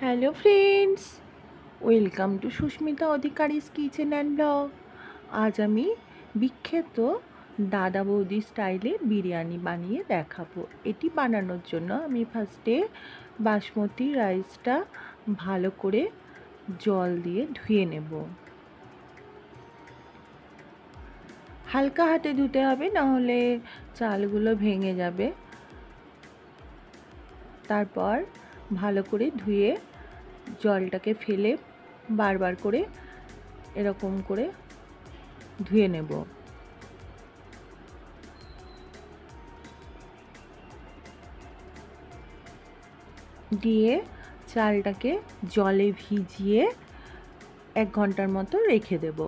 Hello friends, welcome to Susmita Adhikari's kitchen and blog. আজ আমি বিখ্যাত দাদা বৌদি স্টাইলে বিরিয়ানি বানিয়ে দেখাবো। এটি বানানোর জন্য আমি ফার্স্টে বাসমতি রাইসটা ভালো করে জল দিয়ে ধুয়ে নেব। হালকা হাতে ধুতে হবে, নাহলে চালগুলো ভেঙে যাবে। তারপর ভালো করে ধুয়ে জলটাকে ফেলে বারবার করে এরকম করে ধুয়ে নেব। দিয়ে চালটাকে জলে ভিজিয়ে 1 ঘন্টার মতো রেখে দেব।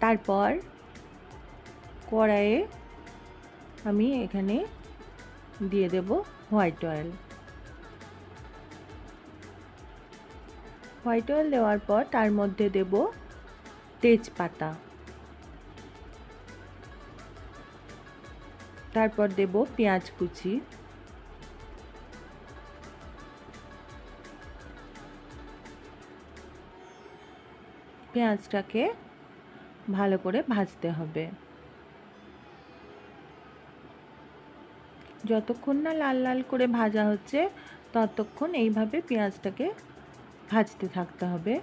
তারপর কড়াইয়ে আমি এখানে দিয়ে দেব হোয়াইট অয়েল। হোয়াইট অয়েল দেওয়ার পর তার মধ্যে দেব তেজপাতা, তারপর দেব পেঁয়াজ কুচি, পেঁয়াজটাকে ভালো করে ভাজতে হবে। যতক্ষণ না লাল লাল করে ভাজা হচ্ছে ততক্ষণ এইভাবে পেঁয়াজটাকে ভাজতে থাকতে হবে।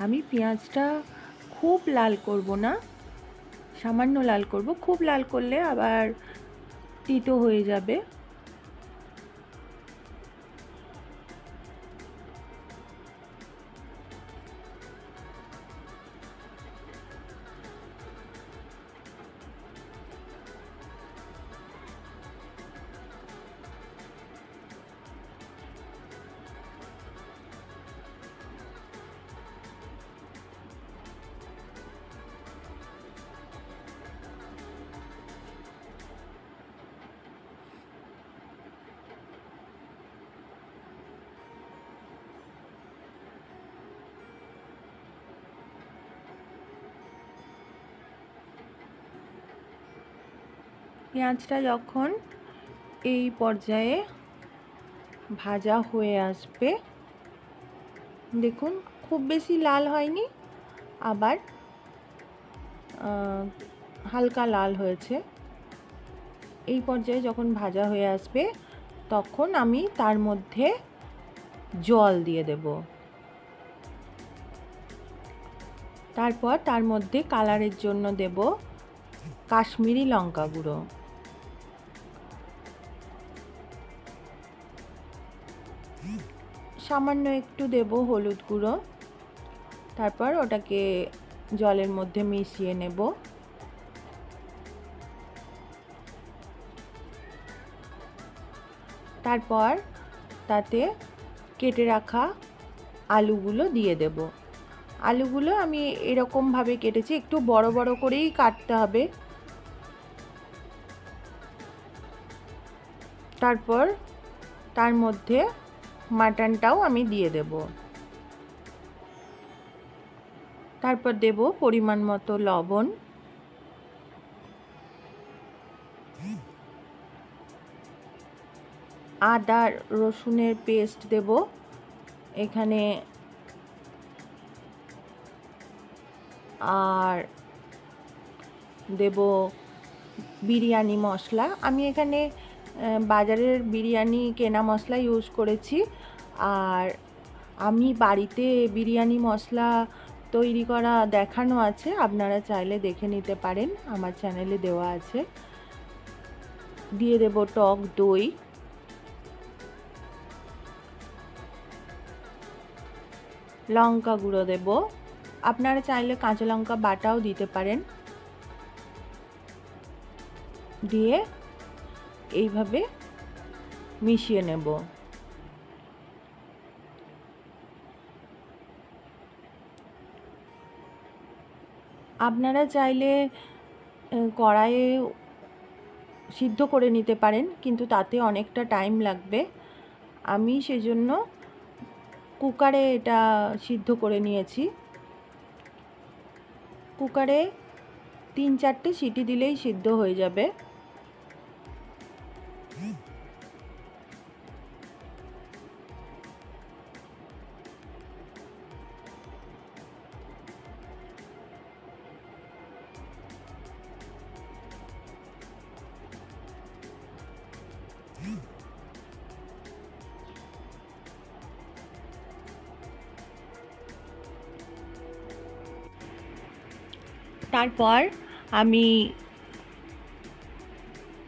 আমি পেঁয়াজটা খুব লাল করব না, সামান্য লাল করব। খুব লাল করলে আবার তিতো হয়ে যাবে। পেঁয়াজটা যখন এই পর্যায়ে ভাজা হয়ে আসবে, দেখুন খুব বেশি লাল হয়নি, আবার হালকা লাল হয়েছে। এই পর্যায়ে যখন ভাজা হয়ে আসবে তখন আমি তার মধ্যে জল দিয়ে দেব। তারপর তার মধ্যে কালারের জন্য দেব কাশ্মীরি লঙ্কা গুঁড়ো, সামান্য একটু দেব হলুদ গুঁড়ো। তারপর ওটাকে জলের মধ্যে মিশিয়ে নেব। তারপর তাতে কেটে রাখা আলুগুলো দিয়ে দেব। আলুগুলো আমি এরকমভাবে কেটেছি, একটু বড় বড় করেই কাটতে হবে। তারপর তার মধ্যে মাটনটাও আমি দিয়ে দেব। তারপর দেব পরিমাণ মতো লবণ, আদা রসুনের পেস্ট দেব এখানে, আর দেব বিরিয়ানি মশলা। আমি এখানে বাজারের বিরিয়ানি কেনা মশলা ইউজ করেছি, আর আমি বাড়িতে বিরিয়ানি মশলা তৈরি করা দেখানো আছে, আপনারা চাইলে দেখে নিতে পারেন, আমার চ্যানেলে দেওয়া আছে। দিয়ে দেব টক দই, লঙ্কা গুঁড়ো দেব, আপনারা চাইলে কাঁচা লঙ্কা বাটাও দিতে পারেন। দিয়ে এইভাবে মিশিয়ে নেব। আপনারা চাইলে কড়াইয়ে সিদ্ধ করে নিতে পারেন, কিন্তু তাতে অনেকটা টাইম লাগবে। আমি সেজন্য কুকারে এটা সিদ্ধ করে নিয়েছি। কুকারে 3-4টে সিটি দিলেই সিদ্ধ হয়ে যাবে। তারপর আমি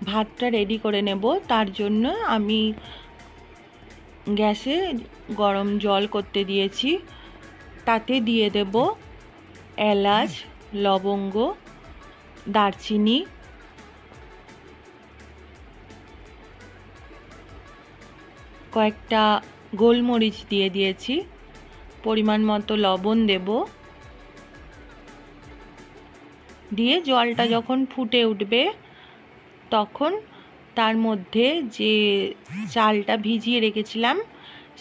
ভাতটা রেডি করে নেব। তার জন্য আমি গ্যাসে গরম জল করতে দিয়েছি, তাতে দিয়ে দেব এলাচ, লবঙ্গ, দারচিনি, কয়েকটা গোলমরিচ দিয়ে দিয়েছি, পরিমাণ মতো লবণ দেব। দিয়ে জলটা যখন ফুটে উঠবে তখন তার মধ্যে যে চালটা ভিজিয়ে রেখেছিলাম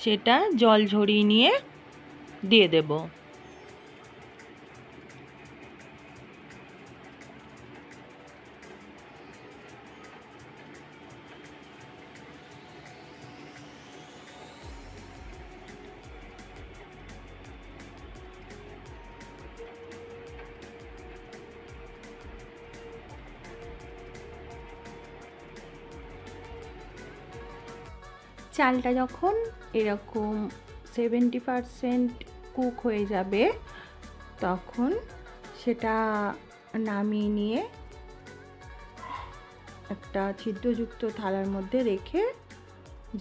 সেটা জল ঝরিয়ে নিয়ে দিয়ে দেব। চালটা যখন এরকম 70% কুক হয়ে যাবে তখন সেটা নামিয়ে নিয়ে একটা ছিদ্রযুক্ত থালার মধ্যে রেখে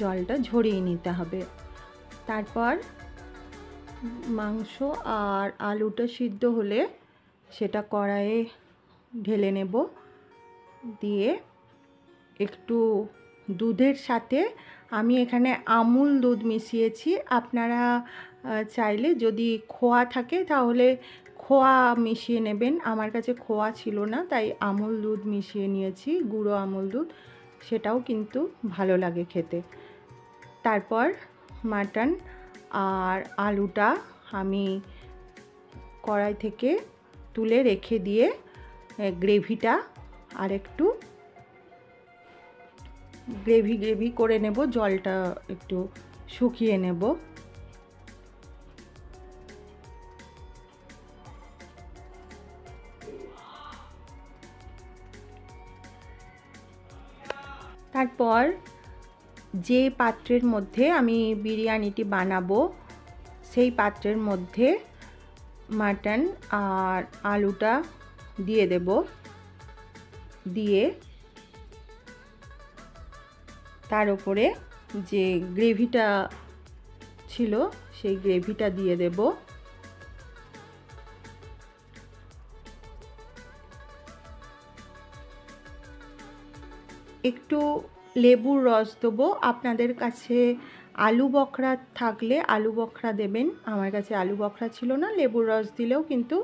জলটা ঝরিয়ে নিতে হবে। তারপর মাংস আর আলুটা সিদ্ধ হলে সেটা কড়াইয়ে ঢেলে নেব। দিয়ে একটু দুধের সাথে আমি এখানে আমুল দুধ মিশিয়েছি। আপনারা চাইলে যদি খোয়া থাকে তাহলে খোয়া মিশিয়ে নেবেন। আমার কাছে খোয়া ছিল না, তাই আমুল দুধ মিশিয়ে নিয়েছি, গুঁড়ো আমুল দুধ, সেটাও কিন্তু ভালো লাগে খেতে। তারপর মাটন আর আলুটা আমি কড়াই থেকে তুলে রেখে দিয়ে গ্রেভিটা আর একটু গ্রেভি করে নেব, জলটা একটু শুকিয়ে নেব। তারপর যে পাত্রের মধ্যে আমি বিরিয়ানিটি বানাবো সেই পাত্রের মধ্যে মাটন আর আলুটা দিয়ে দেব। দিয়ে তার উপরে যে গ্রেভিটা ছিল সেই গ্রেভিটা দিয়ে দেব। একটু লেবুর রস দেবো। আপনাদের কাছে আলু বখরা থাকলে আলু বখরা দেবেন, আমার কাছে আলু বখরা ছিল না, লেবুর রস দিলেও কিন্তু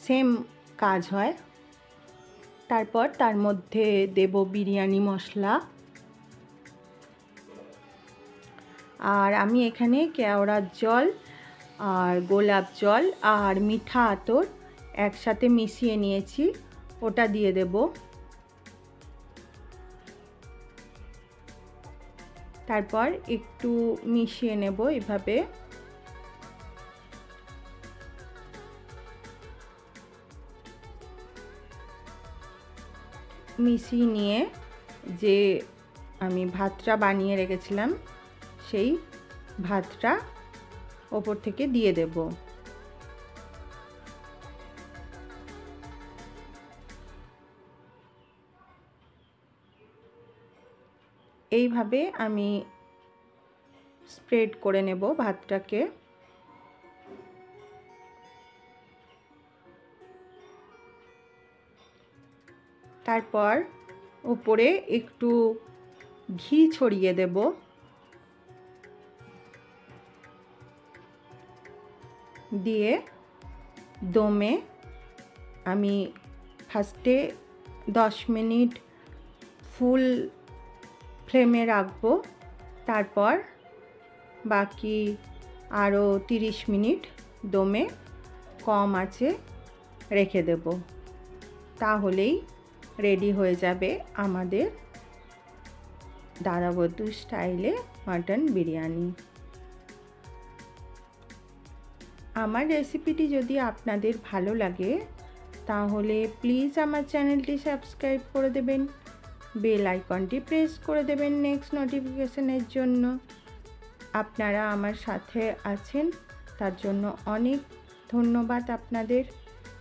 সেম কাজ হয়। তারপর তার মধ্যে দেব বিরিয়ানি মশলা, আর আমি এখানে কেওড়ার জল আর গোলাপ জল আর মিঠা আতর একসাথে মিশিয়ে নিয়েছি, ওটা দিয়ে দেব। তারপর একটু মিশিয়ে নেব এভাবে। মিশিয়ে নিয়ে যে আমি ভাতটা বানিয়ে রেখেছিলাম সেই ভাতটা ওপর থেকে দিয়ে দেব। এইভাবে আমি স্প্রেড করে নেব ভাতটাকে। তারপর উপরে একটু ঘি ছড়িয়ে দেব। দিয়ে দমে আমি ফার্স্টে 10 মিনিট ফুল ফ্লেমে রাখবো, তারপর বাকি আরও 30 মিনিট দমে কম আঁচে রেখে দেব। তাহলেই রেডি হয়ে যাবে আমাদের দাদা বৌদি স্টাইলে মাটন বিরিয়ানি। আমার রেসিপিটি যদি আপনাদের ভালো লাগে তাহলে প্লিজ আমার চ্যানেলটি সাবস্ক্রাইব করে দেবেন, বেল আইকনটি প্রেস করে দেবেন নেক্সট নোটিফিকেশনের জন্য। আপনারা আমার সাথে আছেন তার জন্য অনেক ধন্যবাদ আপনাদের।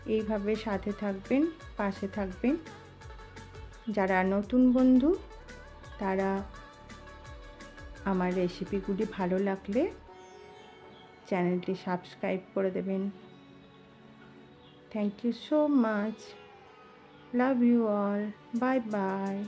এইভাবে সাথে থাকবেন, পাশে থাকবেন। যারা নতুন বন্ধু তারা আমার রেসিপিগুলি ভালো লাগলে চ্যানেলটি সাবস্ক্রাইব করে দেবেন। Thank you so much. Love you all. Bye by.